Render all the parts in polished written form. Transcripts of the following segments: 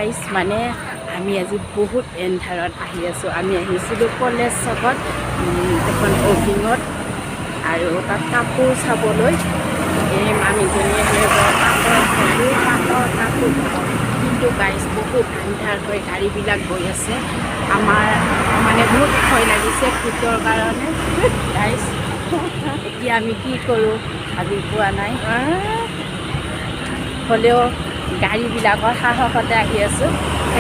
Guys মানে আমি আজি বহুত এন্ধাৰত আহি আছোঁ। আমি আহিছিলোঁ কলেজ চকত এখন অভিঙত আৰু তাত কাপোৰ চাবলৈ। এই মামীজনীয়ে পাটৰ কাপোৰ কিন্তু গাইজ বহুত আন্ধাৰ হৈ গাড়ীবিলাক গৈ আছে। আমাৰ মানে বহুত ভয় লাগিছে ভূতৰ কাৰণে। গাইজ এতিয়া আমি কি কৰোঁ ভাবি পোৱা নাই, হ'লেও গাড়ীবিলাকৰ সাহসতে আহি আছোঁ।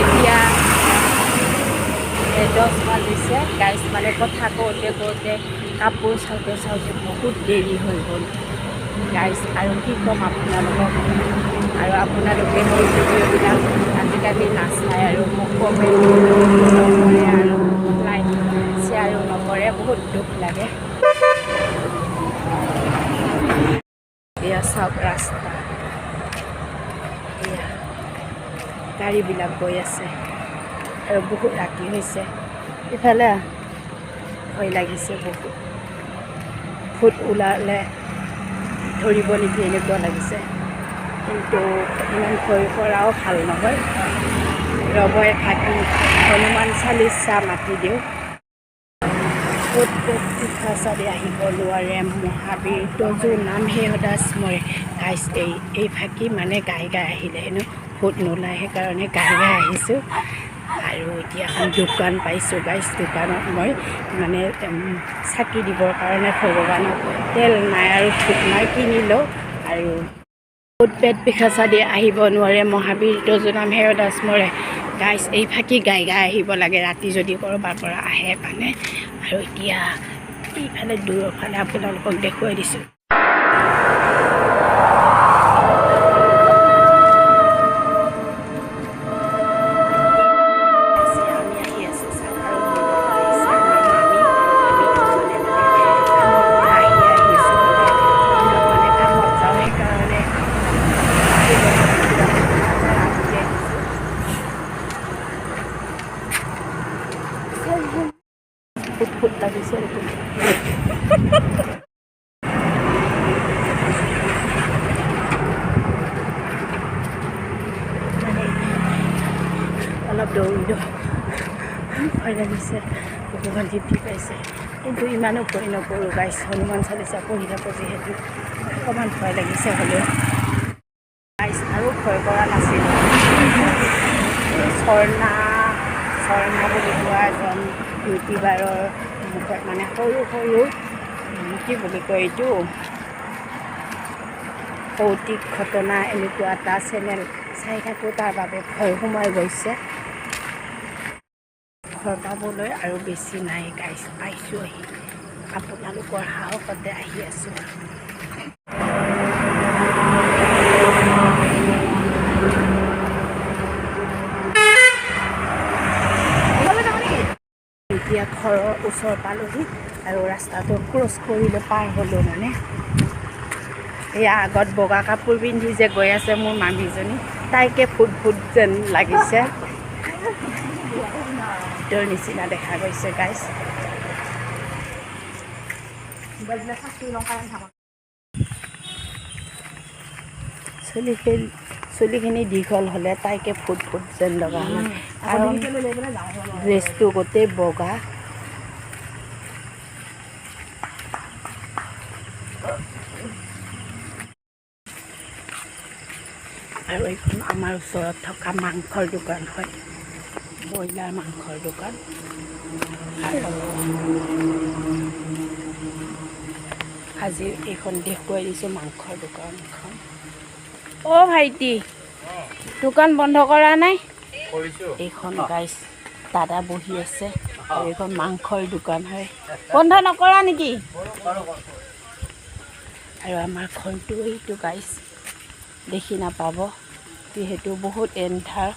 এতিয়া 10 বাজিছে গাইজ, মানে কথা কওঁতে কাপোৰ চাওঁতে বহুত দেৰি হৈ গ'ল গাইজ। আৰু কি ক'ম আপোনালোকক, আৰু আপোনালোকে মোৰ ভিডিঅ'বিলাক আজিকালি নাচায় আৰু মোক কমেণ্ট নকৰে আৰু লাইক শ্বেয়াৰো নকৰে, বহুত দুখ লাগে। এয়া চাওক ৰাস্তা, এয়া গাড়ীবিলাক গৈ আছে আৰু বহুত ৰাতি হৈছে। ইফালে ভয় লাগিছে বহুত, ভূত ওলালে ধৰিব নেকি এনেকুৱা লাগিছে, কিন্তু ইমান ভয় কৰাও ভাল নহয়। ৰবই থাকি হনুমান চালিচা মাতি দিওঁ। ভূত পিশাচে আহিব নোৱাৰে, মহাবীৰ তজু নাম হে সদা স্মৰে। গাইজ এই ফাঁকি মানে গাই আহিলে হেনো ভূত নোলায়, সেইকাৰণে গাই আহিছোঁ। আৰু এতিয়া এখন দোকান পাইছোঁ গাইজ। দোকানত মই মানে চাকি দিবৰ কাৰণে ভগৱানক তেল নাই আৰু ধূপ নাই, কিনিলোঁ। আৰু ভূত পেট পিশাচে আহিব নোৱাৰে, মহাবীৰ তজু নাম হে সদা স্মৰে। গাইজ এই ফাঁকি গাই আহিব লাগে ৰাতি যদি ক'ৰবাৰ পৰা আহে মানে। আৰু এতিয়া এইফালে দূৰৰ ফালে আপোনালোকক দেখুৱাই দিছোঁ। ফুট লাগিছে অলপ দৌৰিলোঁ, ভয় লাগিছে, বুকুখন টিপি পাইছে, কিন্তু ইমানো ভয় নকৰোঁ গাইজ। হনুমান চালিচা পঢ়ি থাকোঁ যিহেতু অকণমান ভয় লাগিছে, হ'লেও গাইজ আৰু ভয় কৰা নাছিলোঁ। ঝৰ্ণা বুলি কোৱা এজন ইউটিউবাৰৰ মুখত মানে সৰু কি বুলি কয় এইটো ভৌতিক ঘটনা এনেকুৱা এটা চেনেল চাই থাকোঁ, তাৰ বাবে ভয় সোমাই গৈছে। ঘৰ পাবলৈ আৰু বেছি নাই গাইজ, পাইছোঁ আহি। আপোনালোকৰ সাহসতে আহি আছোঁ। এতিয়া ঘৰৰ ওচৰ পালোহি আৰু ৰাস্তাটো ক্ৰছ কৰিলে পাৰ হ'লোঁ মানে। এয়া আগত বগা কাপোৰ পিন্ধি যে গৈ আছে মোৰ মামীজনী, তাইকে ভূত যেন লাগিছে, ভূতৰ নিচিনা দেখা গৈছে গাইজ। চুলিখিনি দীঘল হ'লে তাইকে ভূত যেন লগা হয়, কাৰণ ড্ৰেছটো গোটেই বগা। আৰু এইখন আমাৰ ওচৰত থকা মাংসৰ দোকান হয়, ব্ৰইলাৰ মাংসৰ দোকান। আজি এইখন দেখুৱাই দিছোঁ মাংসৰ দোকানখন। অ' ভাইটি, দোকান বন্ধ কৰা নাই? এইখন গাইজ দাদা বহি আছে আৰু এইখন মাংসৰ দোকান হয়। বন্ধ নকৰা নেকি? আৰু আমাৰ ঘৰটো এইটো গাইজ, দেখি নাপাব যিহেতু বহুত এন্ধাৰ,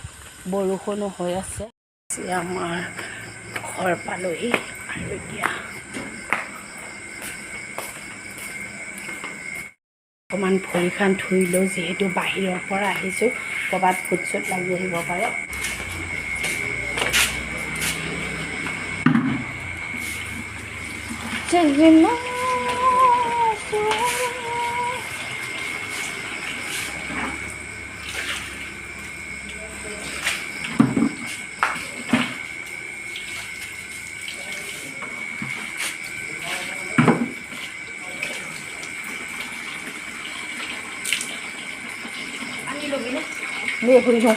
বৰষুণো হৈ আছে। আমাৰ ঘৰ পালোহি আৰু এতিয়া অকণমান ভৰিখন ধুই লওঁ, যিহেতু বাহিৰৰ পৰা আহিছোঁ, ক'ৰবাত ভূত চুত লাগি আহিব পাৰে। দে ফুৰি থওঁ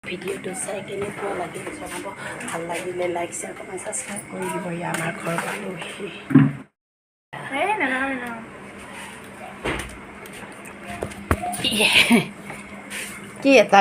ভিডিঅ'টো চাই কেনেকুৱা লাগিল জনাব ভাল লাগিলে লাইক শ্বেয়াৰ কমেণ্ট ছাবস্ক্ৰাইব কৰি দিব আমাৰ ঘৰ পালোহি কি এটা